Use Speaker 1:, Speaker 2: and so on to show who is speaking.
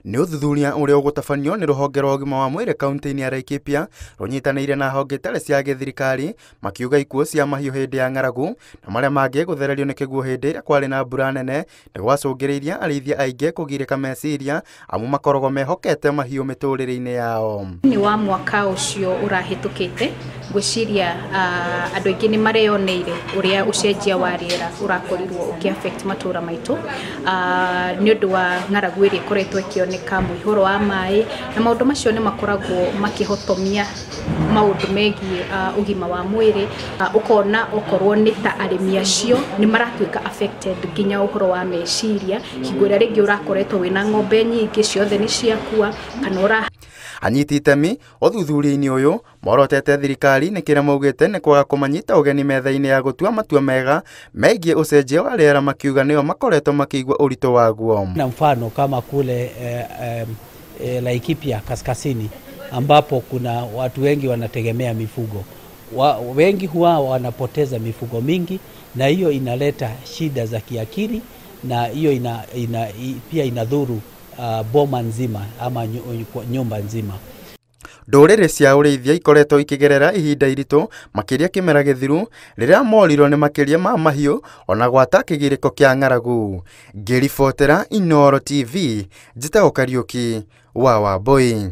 Speaker 1: Nĩ ũthuthuria ũrĩa ũgũtabanio nĩ rũhonge rwa ũgima wa mwĩrĩ kaunti-inĩ ya Laikipia rũnyitanĩire na honge itarĩ cia gĩthirikari makiuga ikuũ cia mahiũ hĩndĩ ya ng'aragu na marĩa mangĩ gũthererio nĩ kĩguũ hĩndĩ ĩrĩa kwarĩ na mbura nene nĩ gwacũngĩrĩirie arĩithia aingĩ kũgirĩka meciria amu makoragwo mehokete mahiũ mĩtũrĩre-inĩ yao.
Speaker 2: Ni wa mwaka ũcio ũrahĩtũkĩte ngwĩciria andũ aingĩ nĩ mareyoneire ũrĩa ũcenjia wa rĩera ũrakorirwo ũkĩaffect matũra maitũ nĩ ũndũ wa ng'aragu ĩrĩa ĩkoretwo ĩkĩoneka mũihũro wa maĩ na maũndũ macio nĩ makoragwo makĩhotomia maũndũ megiĩ ũgima wa mwĩrĩ ũkona okorwo nĩ ta arĩmi acio nĩ maratuĩka affected nginya ũhoro wa meciria hingo ĩrĩa rĩngĩ ũrakoretwo wĩna ng'ombe nyingĩ ciothe nĩ ciakua kana
Speaker 1: anyiti itemi ũthuthuria-inĩ ũyũ morotete thirikari nĩ kĩrĩa maugĩte nĩ kwaga kũmanyita ũgeni metha-inĩ ya gũtua matua mega megiĩ ũcenjia wa rĩera makiuga nĩo makoretwo makĩigua ũritũ waguo.
Speaker 3: Na mfano kama kule Laikipia kaskazini ambapo kuna watu wengi wanategemea mifugo. Wengi huwa wanapoteza mifugo mingi na hiyo inaleta shida za kiakili na hiyo pia inadhuru boma nzima ama nyumba nzima.
Speaker 1: Ndũrĩrĩ cia ũrĩithia ikoretwo ikĩgerera ihinda iritũ makĩria kĩmera gĩthiru rĩrĩa morirwo nĩ makĩria ma mahiũ ona gwata kĩgirĩko kĩa ng'aragu. Ngĩribotera Inooro TV, njĩtagwo Kariuki wa Wambui.